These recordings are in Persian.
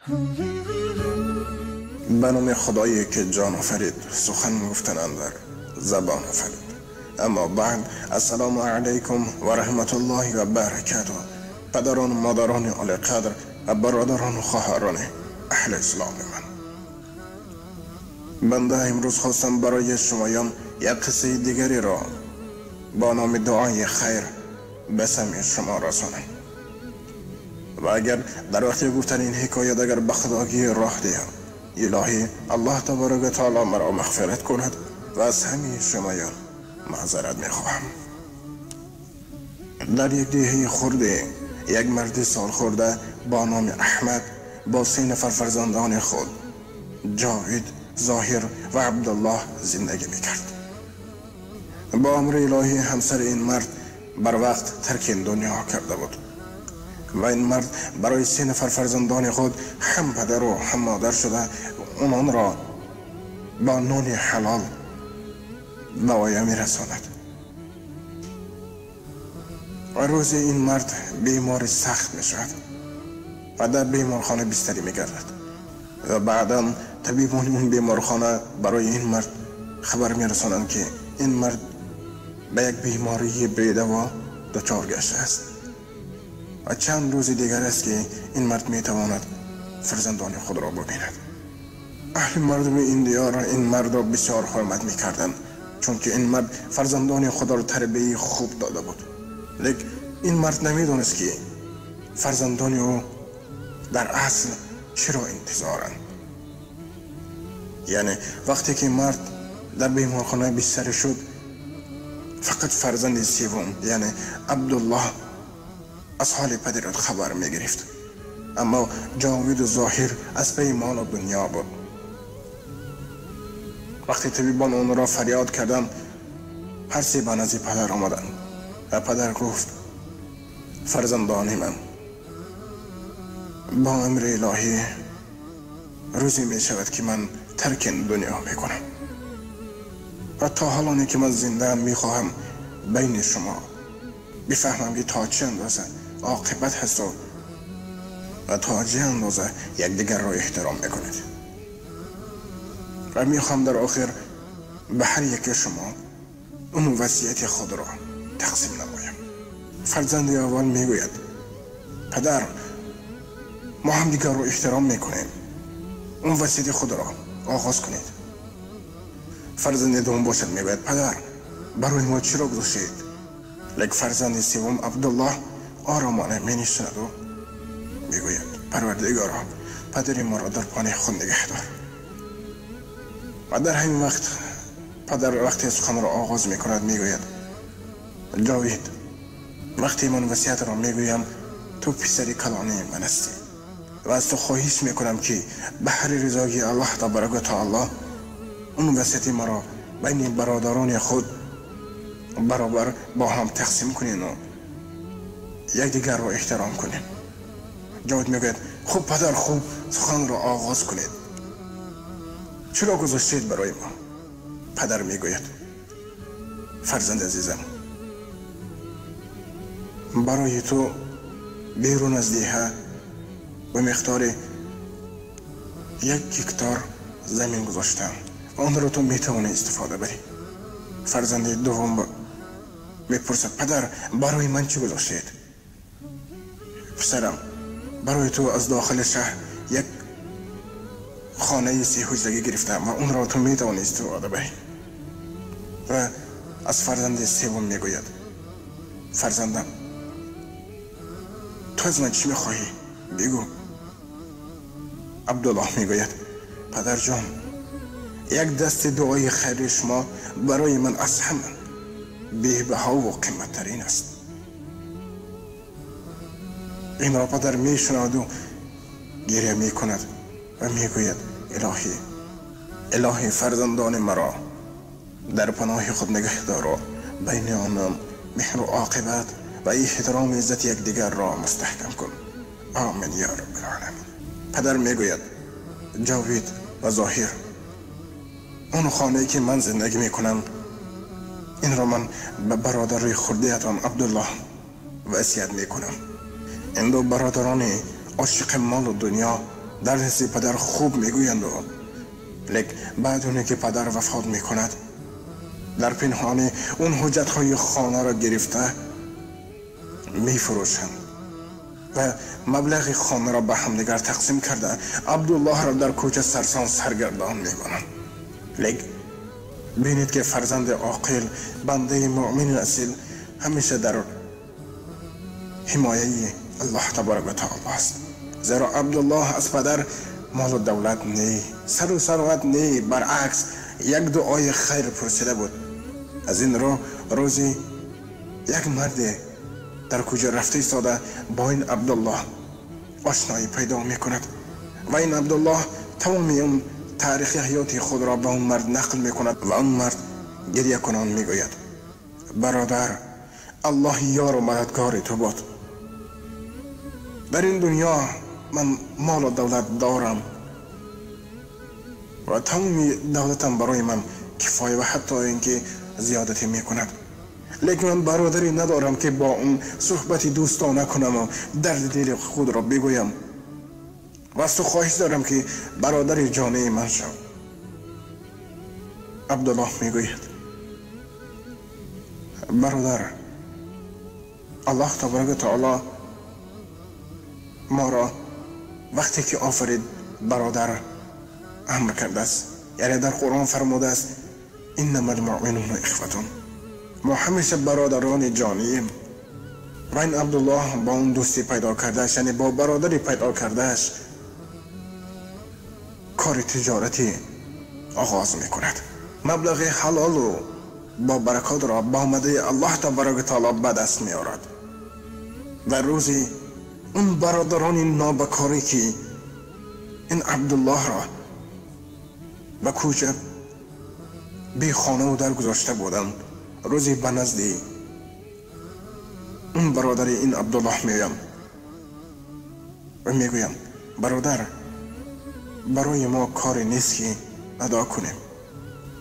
به نام خدایی که جان آفرید، سخن گفتن اندر زبان آفرید. اما بعد، السلام علیکم و رحمت الله و برکاته. پدران و مادران عالی قدر و برادران و خواهران اهل اسلام من، بنده امروز خواستم برای شمایان یک قصه دیگری را با نام دعای خیر به سمع شما رسانم. و اگر در وقت گفتن این حکایت اگر به خداگی راه دهم، الهی الله تبارک و تعالی مرا مغفرت کند و از همه شمایان معذرت میخواهم. در یک دهه خورده یک مرد سال خورده با نام احمد با 3 نفر فرزندان خود، جاوید، ظاهر و عبدالله زندگی میکرد. با امر الهی همسر این مرد بر وقت ترک دنیا کرده بود و این مرد برای 3 نفر فرزندان خود هم پدر و هم مادر شده اونان را با نان حلال به آیا میرساند. و روز این مرد بیمار سخت میشود و در بیمارخانه بستری میگردد و بعدا طبیبان اون بیمارخانه برای این مرد خبر میرسانند که این مرد به یک بیماری بی‌دوا دچار گشته است و چند روز دیگر است که این مرد میتواند فرزندان خود را ببیند. اهل مردم این دیار این مرد را بسیار حرمت میکردند، چون که این مرد فرزندان خود را تربیت خوب داده بود. لیکن این مرد نمیدانست که فرزندان او در اصل چرا انتظارند. یعنی وقتی که مرد در بیمارخانه بستری شد، فقط فرزند سوم یعنی عبدالله از حال پدرت خبر می گرفت، اما جاوید و ظاهر از پی مال و دنیا بود. وقتی طبیبان اون را فریاد کردند، هر 3 به نزد پدر آمدند و پدر گفت فرزندان من، با امر الهی روزی می شود که من ترک دنیا می کنم و تا حالانی که من زنده می خواهم بین شما بفهمم که تا چه اندازه عاقبت هست و تا چه اندازه یکدیگر را احترام میکنید. و میخوام در آخر به هر یک شما اون وصیت خود را تقسیم نمایم. فرزند اول میگوید پدر، ما هم دیگر رو احترام میکنیم، اون وصیت خود را آغاز کنید. فرزند دوم باشد میگوید پدر، برای ما چرا گذاشتید؟ لیک فرزند سوم عبدالله آرامانه می نشیند و میگوید پروردگارا، پدر ما را در پناه خود نگه دار. و در همین وقت پدر وقتی سخن را آغاز میکند میگوید جاوید، وقتی من وصیت را میگویم تو پسر کلانه من هستی و از تو خواهش میکنم که به هر رضای الله تبارک و تعالی اون وصیت مرا بین برادران خود برابر با هم تقسیم کنین و یکدیگر را احترام کنین. جاوید میگوید خوب پدر، خوب، سخن را آغاز کنید، چرا گذاشتید برای ما؟ پدر میگوید فرزند عزیزم، برای تو بیرون از دیه به مقدار 1 هکتار زمین گذاشتم و آن را تو میتوانی استفاده بری. فرزند دوم میپرسد پدر، برای من چی گذاشتید؟ پسرم، برای تو از داخل شهر 1 خانه 3 حجرگی گرفتم و اون را تو میتوانی استفاده بری. و از فرزند سوم میگوید فرزندم، تو از من چی میخواهی؟ بگو. عبدالله میگوید پدر جان، 1 دست دعای خیر شما برای من از همه بی‌بها و قیمت ترین است. این را پدر میشنود و گریه میکند و میگوید الهی فرزندان مرا در پناه خود نگه دار و بین آنان مهر و عاقبت و احترام عزت یکدیگر را مستحکم کن. آمین یا رب العالمین. پدر میگوید جاوید و ظاهر، اون خانه‌ای که من زندگی میکنم این را من به برادر خرده‌تان عبدالله وصیت میکنم. این 2 برادران عاشق مال و دنیا در حس پدر خوب میگویند و لیک بعد اونه که پدر وفات میکند در پنهان اون حجتهای خانه را گرفته میفروشند و مبلغ خانه را به همدیگر تقسیم کرده عبدالله را در کوچه سرسان سرگردان میکنند. لیک بینید که فرزند عاقل بنده مؤمن اصیل همیشه در حمایه الله تبارک و تعالی است. زیرا عبدالله از پدر مال و دولت نی، سر و ثروت نی، برعکس یک دعای خیر پرسیده بود. از این رو روزی یک مرد در کوچه رفته ایستاده با این عبدالله آشنایی پیدا میکند و این عبدالله تمامی اون تاریخ حیاتی خود را به اون مرد نقل میکند و اون مرد گریه کنان میگوید برادر، الله یار و مددگار تو باد. در این دنیا من مال و دولت دارم و تمامی دولتم برای من کفایه و حتی اینکه زیادتی میکند، لیکن من برادری ندارم که با اون صحبتی دوستانه کنم و درد دل خود را بگویم و از تو خواهش دارم که برادر جانه من شو. عبدالله میگوید برادر، الله تبارک و تعالی ما را وقتی که آفرید برادر امر کرده است، یعنی در قرآن فرموده است انما المؤمنون اخوة، ما همیشه برادران جانیم. و این عبدالله با اون دوستی پیدا کردهش، یعنی با برادری پیدا کردهش کار تجارتی آغاز میکند. مبلغ حلال و با برکات را با آمده الله تبارک و تعالی به دست میارد. و روزی اون برادران نابکاری که این عبدالله را به کوچه بی خانه و در گذاشته بودند، روزی به نزدی اون برادر این عبدالله میگویم و میگویم برادر، برای ما کاری نیست که ادا کنیم.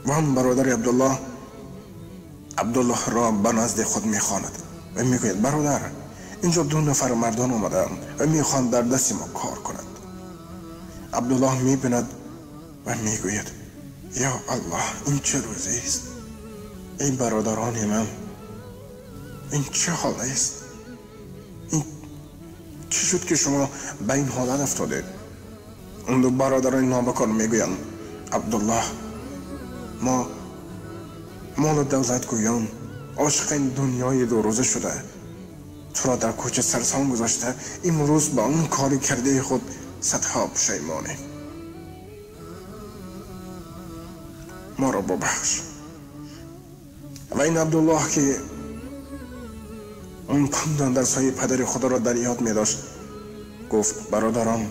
و هم برادر عبدالله را به نزد خود میخواند و میگوید برادر، اینجا 2 نفر مردان آمدند و میخواند در دست ما کار کنند. عبدالله میبیند و میگوید یا الله، این چه روزی است؟ این برادران من، این چه حال است؟ این چی شد که شما به این حالت افتادید؟ اون 2 برادران نابکار میگویند عبدالله، ما مال و دولت گویان عاشق این دنیای 2 روزه شده، تو را در کوچه سرسان گذاشته، امروز با اون کاری کرده خود صدها پشیمانیم، ما را ببخش. و این عبدالله که اون پندان در سایه پدر خدا را در یاد می داشت گفت برادران،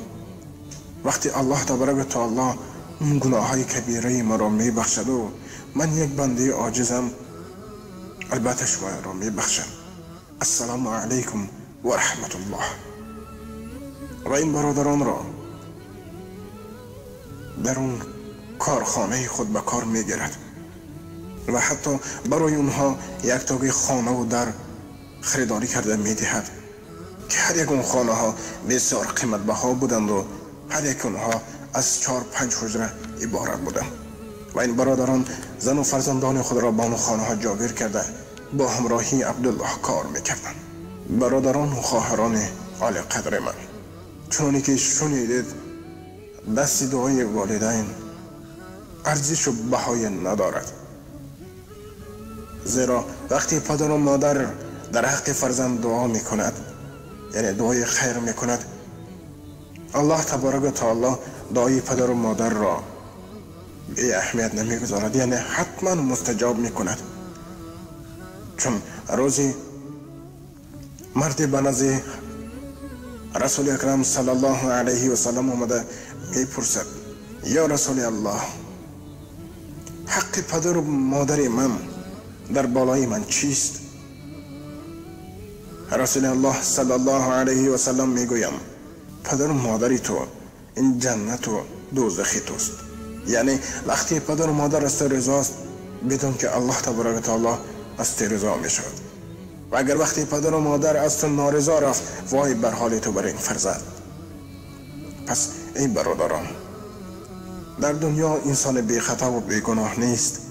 وقتی الله تبارک و تعالی اون گناه های کبیره ما را می بخشد و من یک بنده عاجزم، البته شما را می بخشد. السلام علیکم و رحمت الله. و این برادران را در اون کارخانه خود به کار می گیرد و حتی برای اونها یک تاقی خانه و در خریداری کرده می دهد که هر یک اون خانه ها بسیار قیمت بها بودند و هر یک اونها از 4-5 حجره عبارت بودند. و این برادران زن و فرزندان خود را با اون خانه ها جاگیر کرده با همراهی عبدالله کار میکردند. برادران و خواهران عالی قدر من، چونانی که شنیدید دست دعای والدین ارزش و بهای ندارد، زیرا وقتی پدر و مادر در حق فرزند دعا میکند، یعنی دعای خیر میکند، الله تبارک و تعالی دعای پدر و مادر را به اهمیت نمیگذارد، یعنی حتما مستجاب میکند. چون روزی مردی به نزد رسول اکرم صلی الله علیه و سلم آمده میپرسد یا رسول الله، حق پدر و مادر من در بالای من چیست؟ رسول الله صلی الله علیه و سلم میگویم پدر و مادری تو این جنت و دوزخی توست. یعنی وقتی پدر و مادر از تو رضاست، بدون که الله تبارک و تعالی از تو رضا می شود. و اگر وقتی پدر و مادر از تو نارضا رفت، وای بر حال تو بر این فرزند. پس ای برادران، در دنیا انسان بی خطا و بی گناه نیست.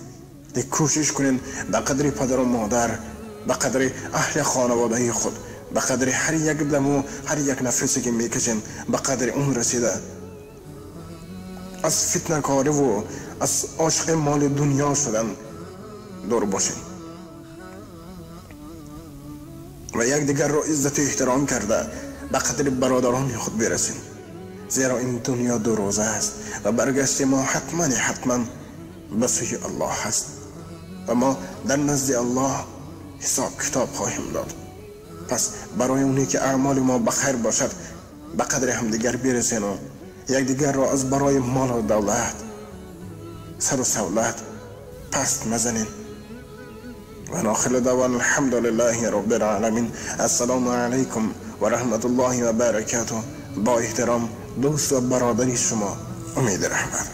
کوشش کنین به قدر پدر و مادر، به قدر اهل خانواده خود، به قدر هر یک دم و هر یک نفسی که میکشین، به قدر اون رسیده از فتنه کاری و از عاشق مال دنیا شدن دور باشین و یک دیگر را عزت و احترام کرده به قدر برادران خود برسین. زیرا این دنیا دو روزه است و برگشت ما حتما به سوی الله هست و ما در نزد الله حساب کتاب خواهیم داد. پس برای اونی که اعمال ما بخیر باشد به قدر همدیگر برسین و یک دیگر را از برای مال و دولت، سر و سولت پست مزنین. و ناخل دوان الحمد لله رب العالمین. السلام علیکم و رحمت الله و برکاته. با احترام دوست و برادری شما، امید رحمت.